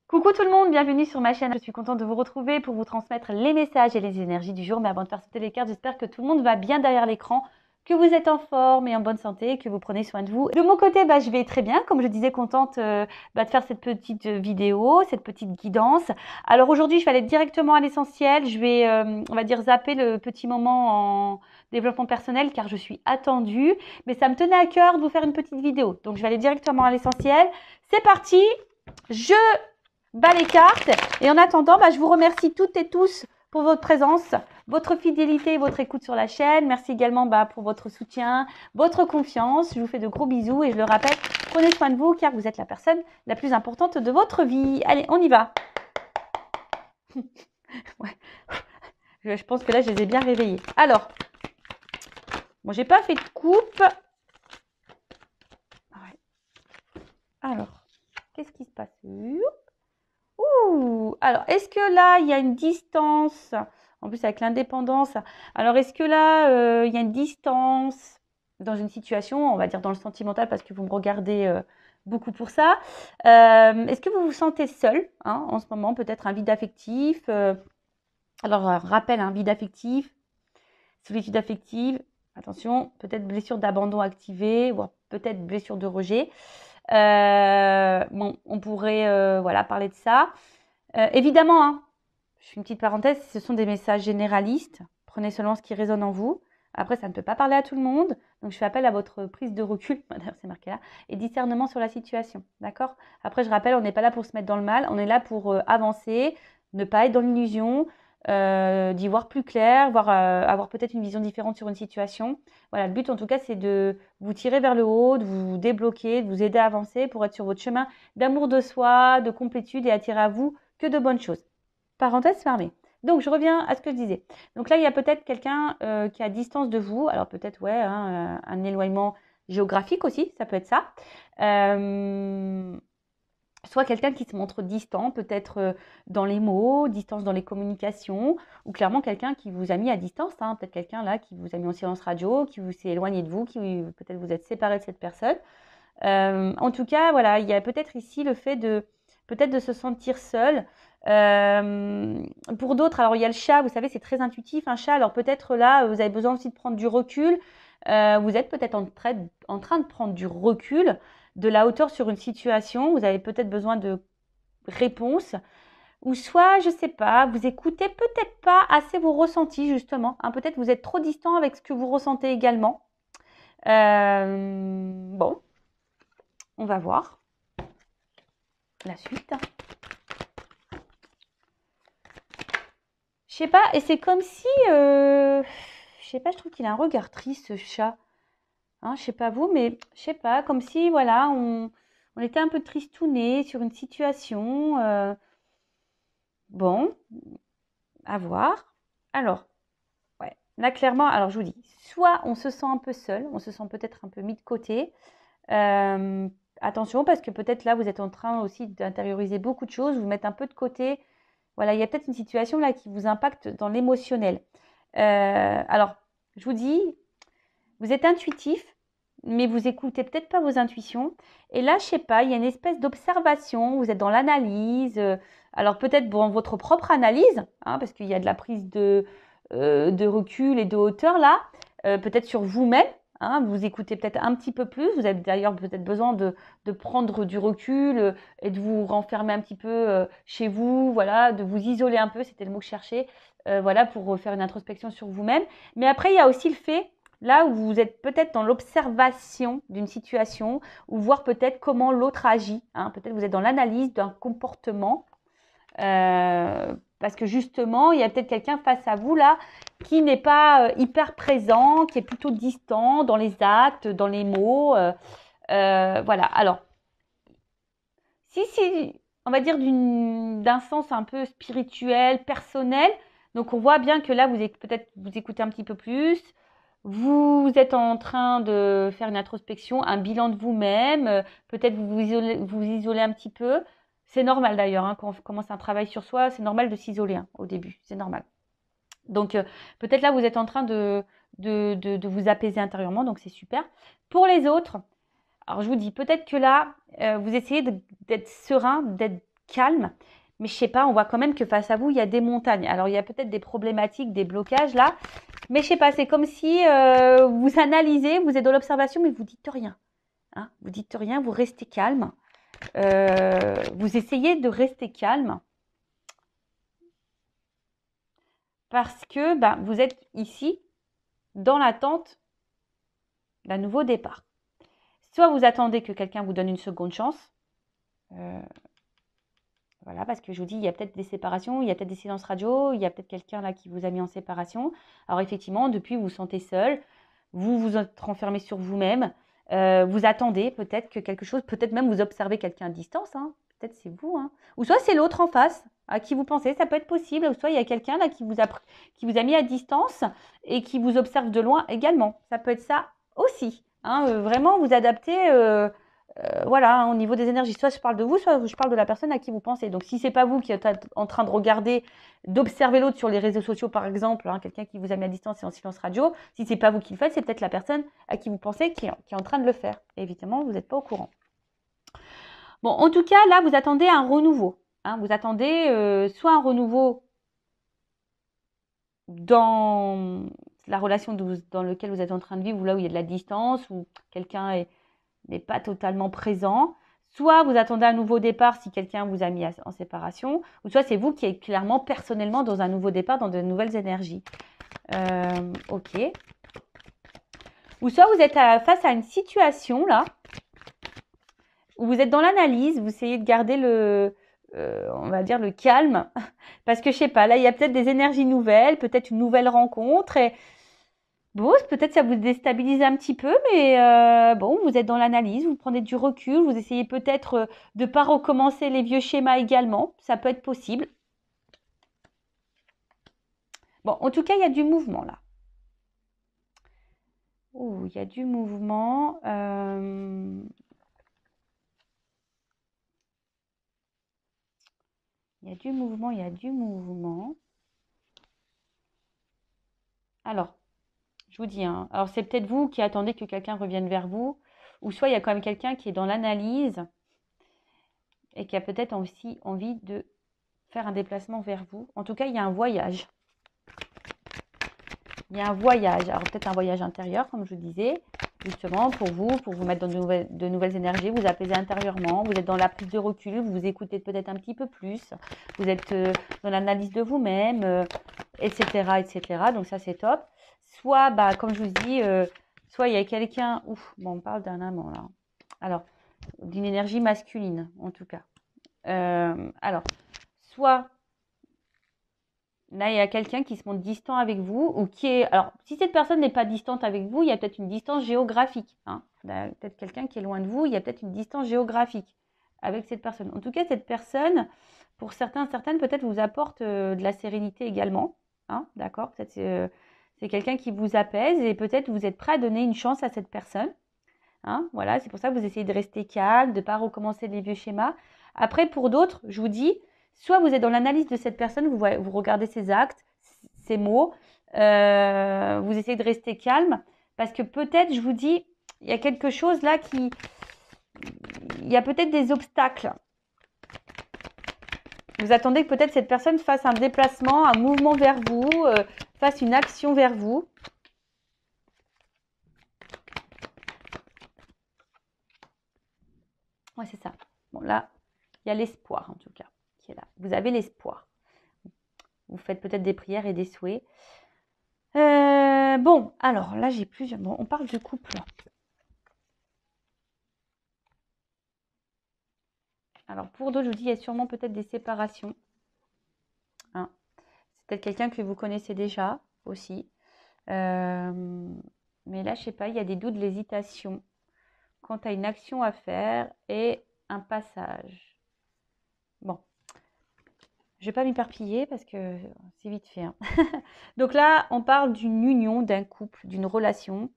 Coucou tout le monde, bienvenue sur ma chaîne. Je suis contente de vous retrouver pour vous transmettre les messages et les énergies du jour. Mais avant de faire sauter les cartes, j'espère que tout le monde va bien derrière l'écran, que vous êtes en forme et en bonne santé, que vous prenez soin de vous. De mon côté, je vais très bien, comme je disais, contente de faire cette petite vidéo, cette petite guidance. Alors aujourd'hui, je vais aller directement à l'essentiel. Je vais, on va dire, zapper le petit moment en développement personnel car je suis attendue. Mais ça me tenait à cœur de vous faire une petite vidéo. Donc je vais aller directement à l'essentiel. C'est parti, je bas les cartes. Et en attendant, je vous remercie toutes et tous pour votre présence, votre fidélité et votre écoute sur la chaîne. Merci également pour votre soutien, votre confiance. Je vous fais de gros bisous et je le rappelle, prenez soin de vous car vous êtes la personne la plus importante de votre vie. Allez, on y va. Ouais. Je pense que là, je les ai bien réveillés. Alors, bon, j'ai pas fait de coupe. Ouais. Alors, qu'est-ce qui se passe? Ouh, alors, est-ce que là, il y a une distance? En plus, avec l'indépendance. Alors, est-ce que là, il y a une distance dans une situation, on va dire dans le sentimental, parce que vous me regardez beaucoup pour ça. Est-ce que vous vous sentez seul en ce moment? Peut-être un vide affectif. Alors, rappel, un vide affectif, solitude affective. Attention, peut-être blessure d'abandon activée, voire peut-être blessure de rejet. Bon, on pourrait voilà, parler de ça. Évidemment, je fais une petite parenthèse, ce sont des messages généralistes. Prenez seulement ce qui résonne en vous. Après, ça ne peut pas parler à tout le monde. Donc, je fais appel à votre prise de recul, d'ailleurs c'est marqué là, et discernement sur la situation. D'accord? Après, je rappelle, on n'est pas là pour se mettre dans le mal. On est là pour avancer, ne pas être dans l'illusion, d'y voir plus clair, avoir peut-être une vision différente sur une situation. Voilà, le but en tout cas, c'est de vous tirer vers le haut, de vous débloquer, de vous aider à avancer pour être sur votre chemin d'amour de soi, de complétude et attirer à vous que de bonnes choses. Parenthèse fermée. Donc, je reviens à ce que je disais. Donc là, il y a peut-être quelqu'un qui est à distance de vous. Alors peut-être, ouais, un éloignement géographique aussi, ça peut être ça. Soit quelqu'un qui se montre distant, peut-être dans les mots, distance dans les communications, ou clairement quelqu'un qui vous a mis à distance, peut-être quelqu'un là qui vous a mis en silence radio, qui vous s'est éloigné de vous, qui peut-être vous êtes séparé de cette personne. En tout cas, voilà, il y a peut-être ici le fait de peut-être de se sentir seul. Pour d'autres, alors il y a le chat, vous savez, c'est très intuitif, un chat. Alors peut-être là, vous avez besoin aussi de prendre du recul. Vous êtes peut-être en train de prendre du recul, de la hauteur sur une situation. Vous avez peut-être besoin de réponses. Ou soit, je ne sais pas, vous écoutez peut-être pas assez vos ressentis, justement. Peut-être vous êtes trop distant avec ce que vous ressentez également. Bon, on va voir la suite. Je sais pas, et c'est comme si, je sais pas, je trouve qu'il a un regard triste, ce chat. Je sais pas vous, mais je sais pas, comme si, voilà, on était un peu tristouné sur une situation. Bon, à voir. Alors, ouais, là, clairement, alors je vous dis, soit on se sent un peu seul, on se sent peut-être un peu mis de côté. Attention, parce que peut-être là, vous êtes en train aussi d'intérioriser beaucoup de choses, vous mettre un peu de côté. Voilà, il y a peut-être une situation là qui vous impacte dans l'émotionnel. Alors, je vous dis, vous êtes intuitif, mais vous écoutez peut-être pas vos intuitions. Et là, je sais pas, il y a une espèce d'observation, vous êtes dans l'analyse. Alors peut-être dans votre propre analyse, parce qu'il y a de la prise de recul et de hauteur là, peut-être sur vous-même. Vous écoutez peut-être un petit peu plus. Vous avez d'ailleurs peut-être besoin de prendre du recul et de vous renfermer un petit peu chez vous, voilà, de vous isoler un peu, c'était le mot que je cherchais, voilà, pour faire une introspection sur vous-même. Mais après, il y a aussi le fait, là où vous êtes peut-être dans l'observation d'une situation, ou voir peut-être comment l'autre agit. Peut-être vous êtes dans l'analyse d'un comportement. Parce que justement, il y a peut-être quelqu'un face à vous là qui n'est pas hyper présent, qui est plutôt distant dans les actes, dans les mots. Voilà. Alors, si on va dire d'un sens un peu spirituel, personnel, donc on voit bien que là, peut-être vous écoutez un petit peu plus. Vous êtes en train de faire une introspection, un bilan de vous-même. Peut-être vous isolez un petit peu. C'est normal d'ailleurs, quand on commence un travail sur soi, c'est normal de s'isoler au début, c'est normal. Donc peut-être là, vous êtes en train de vous apaiser intérieurement, donc c'est super. Pour les autres, alors je vous dis, peut-être que là, vous essayez d'être serein, d'être calme. Mais je sais pas, on voit quand même que face à vous, il y a des montagnes. Alors, il y a peut-être des problématiques, des blocages là. Mais je sais pas, c'est comme si vous analysez, vous êtes dans l'observation, mais vous dites rien. Hein, vous dites rien, vous restez calme. Vous essayez de rester calme. Parce que vous êtes ici dans l'attente d'un nouveau départ. Soit vous attendez que quelqu'un vous donne une seconde chance. Voilà, parce que je vous dis, il y a peut-être des séparations, il y a peut-être des silences radio, il y a peut-être quelqu'un là qui vous a mis en séparation. Alors effectivement, depuis, vous vous sentez seul, vous vous êtes renfermé sur vous-même, vous attendez peut-être que quelque chose, peut-être même vous observez quelqu'un à distance, hein. Peut-être c'est vous, hein. Ou soit c'est l'autre en face à qui vous pensez, ça peut être possible, ou soit il y a quelqu'un là qui vous a mis à distance et qui vous observe de loin également. Ça peut être ça aussi, hein. Vraiment vous adapter. Voilà, hein, au niveau des énergies, soit je parle de vous, soit je parle de la personne à qui vous pensez. Donc, si c'est pas vous qui êtes en train de regarder, d'observer l'autre sur les réseaux sociaux, par exemple, hein, quelqu'un qui vous a mis à distance et en silence radio, si c'est pas vous qui le faites, c'est peut-être la personne à qui vous pensez qui est en train de le faire. Et évidemment, vous n'êtes pas au courant. Bon, en tout cas, là, vous attendez un renouveau. Hein, vous attendez soit un renouveau dans la relation dans laquelle vous êtes en train de vivre, ou là où il y a de la distance, où quelqu'un n'est pas totalement présent. Soit vous attendez un nouveau départ si quelqu'un vous a mis en séparation, ou soit c'est vous qui êtes clairement personnellement dans un nouveau départ, dans de nouvelles énergies. Ok. Ou soit vous êtes face à une situation là, où vous êtes dans l'analyse, vous essayez de garder on va dire le calme, parce que je sais pas, là il y a peut-être des énergies nouvelles, peut-être une nouvelle rencontre, et bon, peut-être ça vous déstabilise un petit peu, mais bon, vous êtes dans l'analyse, vous prenez du recul, vous essayez peut-être de ne pas recommencer les vieux schémas également, ça peut être possible. Bon, en tout cas, il y a du mouvement là. Ouh, il y a du mouvement. Il y a du mouvement, il y a du mouvement. Alors, je vous dis, hein, alors c'est peut-être vous qui attendez que quelqu'un revienne vers vous, ou soit il y a quand même quelqu'un qui est dans l'analyse et qui a peut-être aussi envie de faire un déplacement vers vous. En tout cas, il y a un voyage. Il y a un voyage. Alors peut-être un voyage intérieur, comme je vous disais, justement pour vous mettre dans de nouvelles énergies, vous apaiser intérieurement, vous êtes dans la prise de recul, vous vous écoutez peut-être un petit peu plus, vous êtes dans l'analyse de vous-même, etc., etc. Donc ça, c'est top. Soit, comme je vous dis, soit il y a quelqu'un... Ouf, bon, on parle d'un amant, là. Alors, d'une énergie masculine, en tout cas. Alors, soit... Là, il y a quelqu'un qui se montre distant avec vous ou qui est... Alors, si cette personne n'est pas distante avec vous, il y a peut-être une distance géographique. Hein. Peut-être quelqu'un qui est loin de vous, il y a peut-être une distance géographique avec cette personne. En tout cas, cette personne, pour certaines, peut-être vous apporte de la sérénité également. Hein, d'accord? Peut-être c'est quelqu'un qui vous apaise et peut-être vous êtes prêt à donner une chance à cette personne. Hein, voilà, c'est pour ça que vous essayez de rester calme, de ne pas recommencer les vieux schémas. Après, pour d'autres, je vous dis, soit vous êtes dans l'analyse de cette personne, vous regardez ses actes, ses mots, vous essayez de rester calme, parce que peut-être, je vous dis, il y a quelque chose là il y a peut-être des obstacles. Vous attendez que peut-être cette personne fasse un déplacement, un mouvement vers vous, fasse une action vers vous. Ouais, c'est ça. Bon, là, il y a l'espoir, en tout cas, qui est là. Vous avez l'espoir. Vous faites peut-être des prières et des souhaits. Bon, alors, là, j'ai plusieurs... Bon, on parle de couple. Alors, pour d'autres, je vous dis, il y a sûrement peut-être des séparations. Hein. C'est peut-être quelqu'un que vous connaissez déjà, aussi. Mais là, je sais pas, il y a des doutes, de l'hésitation quant à une action à faire et un passage. Bon, je vais pas m'éparpiller parce que c'est vite fait. Hein. Donc là, on parle d'une union, d'un couple, d'une relation.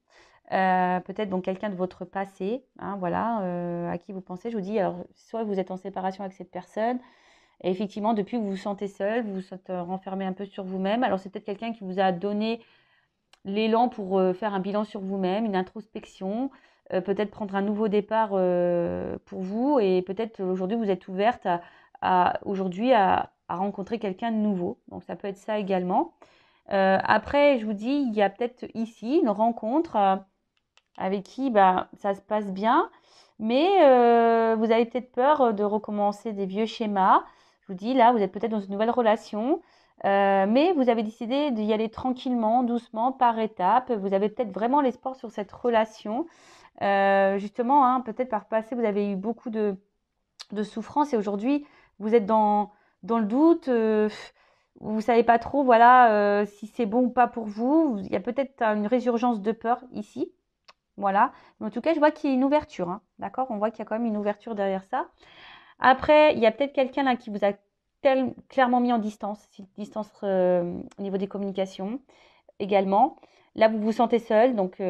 Peut-être donc quelqu'un de votre passé, hein, voilà, à qui vous pensez. Je vous dis, alors, soit vous êtes en séparation avec cette personne, et effectivement, depuis, vous vous sentez seul, vous vous êtes renfermé un peu sur vous-même. Alors, c'est peut-être quelqu'un qui vous a donné l'élan pour faire un bilan sur vous-même, une introspection, peut-être prendre un nouveau départ pour vous, et peut-être aujourd'hui, vous êtes ouverte aujourd'hui à rencontrer quelqu'un de nouveau. Donc, ça peut être ça également. Après, je vous dis, il y a peut-être ici une rencontre avec qui ça se passe bien, mais vous avez peut-être peur de recommencer des vieux schémas. Je vous dis, là, vous êtes peut-être dans une nouvelle relation, mais vous avez décidé d'y aller tranquillement, doucement, par étapes. Vous avez peut-être vraiment l'espoir sur cette relation. Justement, hein, peut-être par le passé, vous avez eu beaucoup de souffrance et aujourd'hui, vous êtes dans le doute. Vous savez pas trop, voilà, si c'est bon ou pas pour vous. Il y a peut-être une résurgence de peur ici. Voilà. Mais en tout cas, je vois qu'il y a une ouverture, hein. D'accord? On voit qu'il y a quand même une ouverture derrière ça. Après, il y a peut-être quelqu'un là qui vous a clairement mis en distance, distance au niveau des communications également. Là, vous vous sentez seul, donc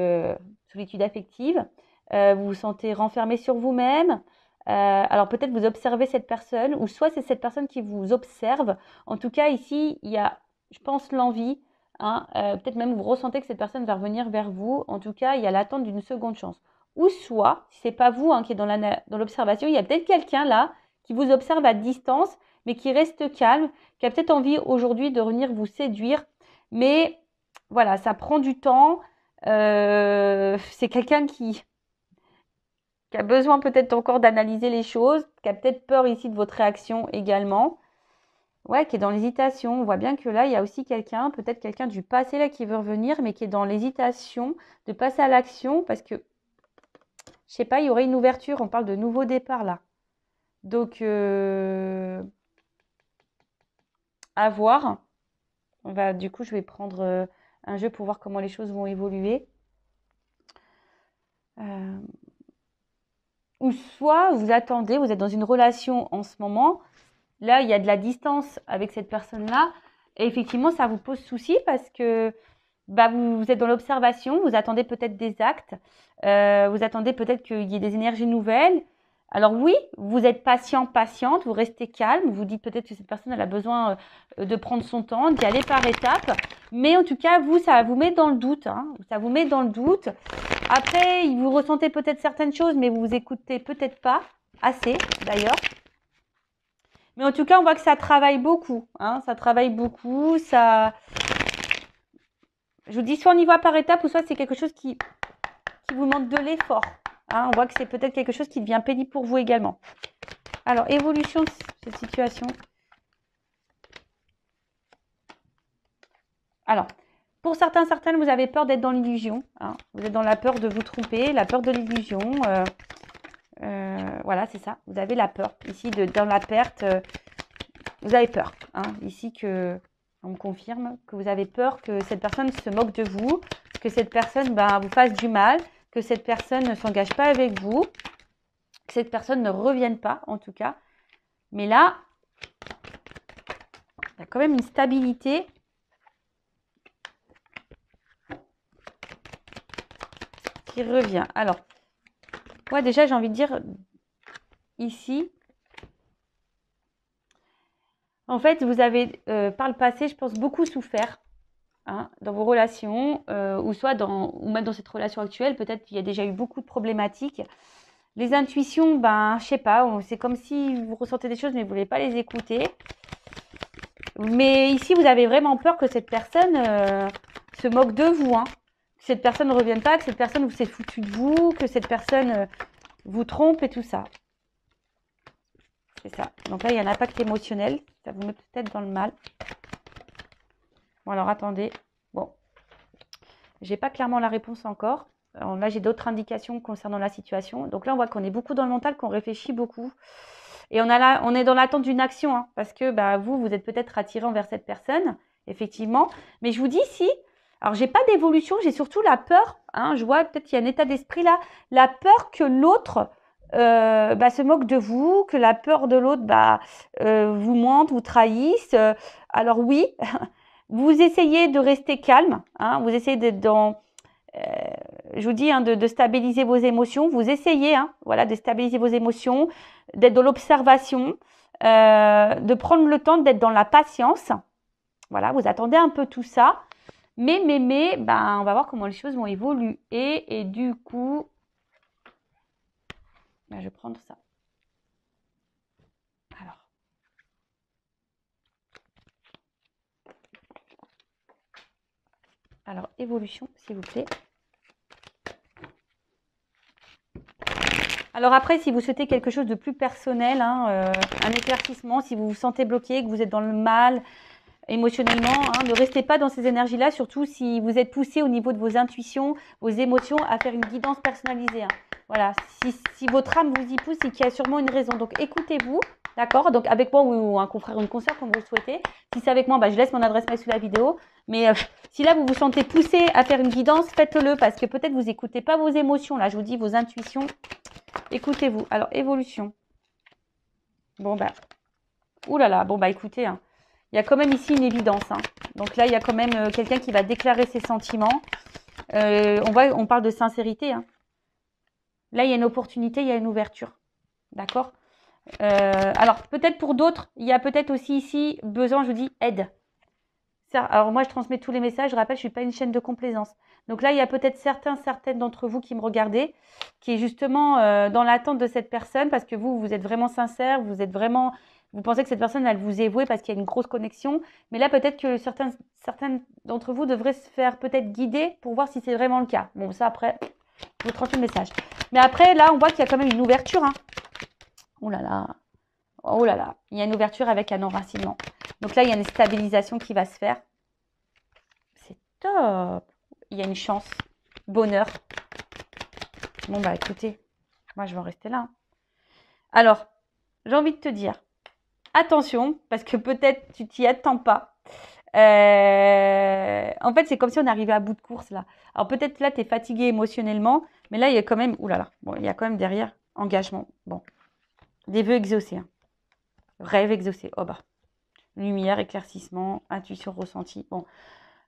solitude affective. Vous vous sentez renfermé sur vous-même. Alors peut-être vous observez cette personne, ou soit c'est cette personne qui vous observe. En tout cas, ici, il y a, je pense, l'envie. Hein, peut-être même vous ressentez que cette personne va revenir vers vous. En tout cas, il y a l'attente d'une seconde chance. Ou soit, si c'est pas vous qui est dans l'observation, il y a peut-être quelqu'un là qui vous observe à distance, mais qui reste calme, qui a peut-être envie aujourd'hui de venir vous séduire. Mais voilà, ça prend du temps. C'est quelqu'un qui a besoin peut-être encore d'analyser les choses, qui a peut-être peur ici de votre réaction également. Ouais, qui est dans l'hésitation. On voit bien que là, il y a aussi quelqu'un, peut-être quelqu'un du passé là qui veut revenir, mais qui est dans l'hésitation de passer à l'action parce que, je sais pas, il y aurait une ouverture. On parle de nouveau départ là. Donc, à voir. Du coup, je vais prendre un jeu pour voir comment les choses vont évoluer. Ou soit vous attendez, vous êtes dans une relation en ce moment. Là, il y a de la distance avec cette personne-là. Et effectivement, ça vous pose souci parce que vous êtes dans l'observation, vous attendez peut-être des actes, vous attendez peut-être qu'il y ait des énergies nouvelles. Alors oui, vous êtes patient, patiente, vous restez calme, vous dites peut-être que cette personne elle a besoin de prendre son temps, d'y aller par étapes. Mais en tout cas, vous, ça vous met dans le doute. Hein, ça vous met dans le doute. Après, vous ressentez peut-être certaines choses, mais vous vous écoutez peut-être pas assez d'ailleurs. Mais en tout cas, on voit que ça travaille beaucoup. Hein, ça travaille beaucoup. Je vous dis, soit on y va par étapes, ou soit c'est quelque chose qui vous demande de l'effort. Hein, on voit que c'est peut-être quelque chose qui devient pénible pour vous également. Alors, évolution de cette situation. Alors, pour certaines, vous avez peur d'être dans l'illusion. Hein. Vous êtes dans la peur de vous tromper, la peur de l'illusion. Voilà, c'est ça. Vous avez la peur. Ici, dans la perte, vous avez peur. Hein. Ici, on me confirme que vous avez peur que cette personne se moque de vous, que cette personne vous fasse du mal, que cette personne ne s'engage pas avec vous, que cette personne ne revienne pas, en tout cas. Mais là, il y a quand même une stabilité. Qui revient. Alors, moi déjà, j'ai envie de dire, ici, en fait, vous avez, par le passé, je pense, beaucoup souffert. Hein, dans vos relations, ou même dans cette relation actuelle, peut-être qu'il y a déjà eu beaucoup de problématiques. Les intuitions, je sais pas, c'est comme si vous ressentez des choses mais vous voulez pas les écouter. Mais ici, vous avez vraiment peur que cette personne se moque de vous, hein. Que cette personne ne revienne pas, que cette personne vous s'est foutu de vous, que cette personne vous trompe et tout ça. C'est ça. Donc là, il y a un impact émotionnel. Ça vous met peut-être dans le mal. Bon, alors attendez. Bon, j'ai pas clairement la réponse encore. Alors, là, j'ai d'autres indications concernant la situation. Donc là, on voit qu'on est beaucoup dans le mental, qu'on réfléchit beaucoup. Et on est dans l'attente d'une action, hein, parce que vous êtes peut-être attiré envers cette personne, effectivement. Mais je vous dis, si, alors j'ai pas d'évolution, j'ai surtout la peur. Hein, je vois peut-être qu'il y a un état d'esprit là, la peur que l'autre se moque de vous, que la peur de l'autre vous mente, vous trahisse. Alors oui, vous essayez de rester calme, hein, vous essayez d'être dans, je vous dis, hein, de stabiliser vos émotions. Vous essayez, hein, voilà, de stabiliser vos émotions, d'être dans l'observation, de prendre le temps d'être dans la patience. Voilà, vous attendez un peu tout ça. Mais, on va voir comment les choses vont évoluer. Et du coup, je vais prendre ça. Alors, Alors, évolution, s'il vous plaît. Alors après, si vous souhaitez quelque chose de plus personnel, hein, un éclaircissement, si vous vous sentez bloqué, que vous êtes dans le mal émotionnellement, hein, ne restez pas dans ces énergies-là, surtout si vous êtes poussé au niveau de vos intuitions, vos émotions, à faire une guidance personnalisée. Hein. Voilà, si votre âme vous y pousse, c'est qu'il y a sûrement une raison. Donc écoutez-vous, d'accord? Donc avec moi ou un confrère ou une consoeur, comme vous le souhaitez. Si c'est avec moi, bah, je laisse mon adresse mail sous la vidéo. Mais si là, vous vous sentez poussé à faire une guidance, faites-le parce que peut-être vous n'écoutez pas vos émotions. Là, je vous dis vos intuitions. Écoutez-vous. Alors, évolution. Bon, bah, oulala, bon, bah, écoutez, hein. Il y a quand même ici une évidence. Hein. Donc là, il y a quand même quelqu'un qui va déclarer ses sentiments. On parle de sincérité. Hein. Là, il y a une opportunité, il y a une ouverture. D'accord? Alors, peut-être pour d'autres, il y a peut-être aussi ici besoin, je vous dis, aide. Alors, moi, je transmets tous les messages. Je rappelle, je ne suis pas une chaîne de complaisance. Donc là, il y a peut-être certaines d'entre vous qui me regardez, qui est justement dans l'attente de cette personne parce que vous êtes vraiment sincère, vous pensez que cette personne, elle vous est vouée parce qu'il y a une grosse connexion. Mais là, peut-être que certaines d'entre vous devraient se faire peut-être guider pour voir si c'est vraiment le cas. Bon, ça, après, je vous transmets le message. Mais après, là, on voit qu'il y a quand même une ouverture. Hein. Oh là là. Oh là là. Il y a une ouverture avec un enracinement. Donc là, il y a une stabilisation qui va se faire. C'est top. Il y a une chance. Bonheur. Bon, bah écoutez, moi, je vais en rester là. Hein. Alors, j'ai envie de te dire, attention, parce que peut-être tu t'y attends pas. En fait, c'est comme si on arrivait à bout de course, là. Alors, peut-être là, tu es fatigué émotionnellement, mais là, il y a quand même... Ouh là là. Bon, il y a quand même derrière engagement. Bon. Des vœux exaucés. Hein. Rêve exaucé. Oh bah. Lumière, éclaircissement, intuition ressentie. Bon,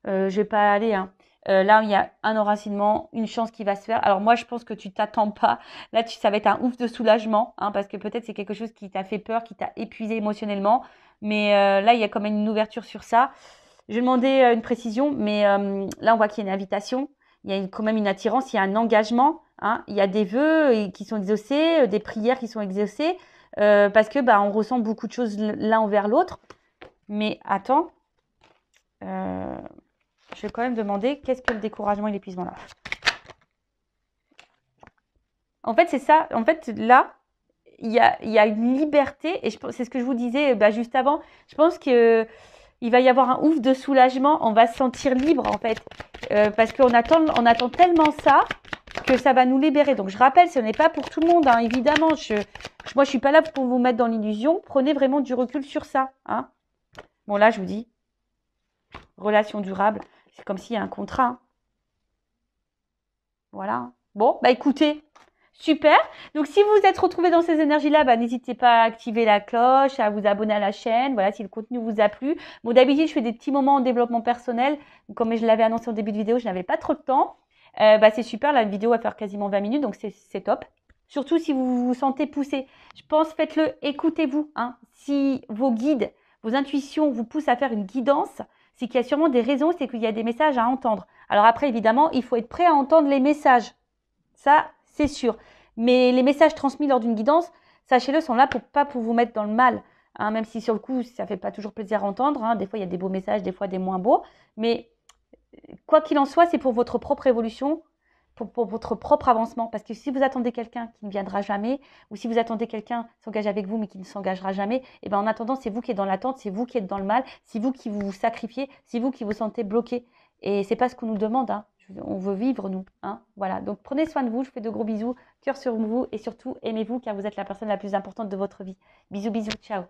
je vais pas aller. Hein. Là, il y a un enracinement, une chance qui va se faire. Alors moi, je pense que tu t'attends pas. Là, ça va être un ouf de soulagement, hein, parce que peut-être c'est quelque chose qui t'a fait peur, qui t'a épuisé émotionnellement. Mais là, il y a quand même une ouverture sur ça. Je vais demander une précision, mais là, on voit qu'il y a une invitation. Il y a quand même une attirance, il y a un engagement. Hein. Il y a des vœux qui sont exaucés, des prières qui sont exaucées, parce que on ressent beaucoup de choses l'un envers l'autre. Mais attends, je vais quand même demander qu'est-ce que le découragement et l'épuisement là. En fait, c'est ça. En fait, là, il y a une liberté, et c'est ce que je vous disais juste avant. Je pense que il va y avoir un ouf de soulagement. On va se sentir libre, en fait, parce qu'on attend tellement ça que ça va nous libérer. Donc, je rappelle, ce n'est pas pour tout le monde, hein, évidemment. Moi, je suis pas là pour vous mettre dans l'illusion. Prenez vraiment du recul sur ça. Hein. Bon, là, je vous dis, relation durable, c'est comme s'il y a un contrat. Hein. Voilà. Bon, écoutez, super. Donc, si vous vous êtes retrouvé dans ces énergies-là, n'hésitez pas à activer la cloche, à vous abonner à la chaîne. Voilà, si le contenu vous a plu. Bon, d'habitude, je fais des petits moments en développement personnel. Comme je l'avais annoncé au début de vidéo, je n'avais pas trop de temps. C'est super. La vidéo va faire quasiment 20 minutes, donc c'est top. Surtout si vous vous sentez poussé. Je pense, faites-le, écoutez-vous. Hein. Si vos guides, vos intuitions vous poussent à faire une guidance, c'est qu'il y a sûrement des raisons, c'est qu'il y a des messages à entendre. Alors après, évidemment, il faut être prêt à entendre les messages. Ça, c'est sûr. Mais les messages transmis lors d'une guidance, sachez-le, sont là pas pour vous mettre dans le mal. Hein, même si sur le coup, ça ne fait pas toujours plaisir à entendre. Hein. Des fois, il y a des beaux messages, des fois des moins beaux. Mais quoi qu'il en soit, c'est pour votre propre évolution, pour votre propre avancement. Parce que si vous attendez quelqu'un qui ne viendra jamais, ou si vous attendez quelqu'un qui s'engage avec vous mais qui ne s'engagera jamais, en attendant, c'est vous qui êtes dans l'attente, c'est vous qui êtes dans le mal, c'est vous qui vous sacrifiez, c'est vous qui vous sentez bloqué. Et c'est pas ce qu'on nous demande. Hein. On veut vivre, nous. Hein. Voilà. Donc, prenez soin de vous. Je fais de gros bisous. Cœur sur vous. Et surtout, aimez-vous car vous êtes la personne la plus importante de votre vie. Bisous, bisous. Ciao.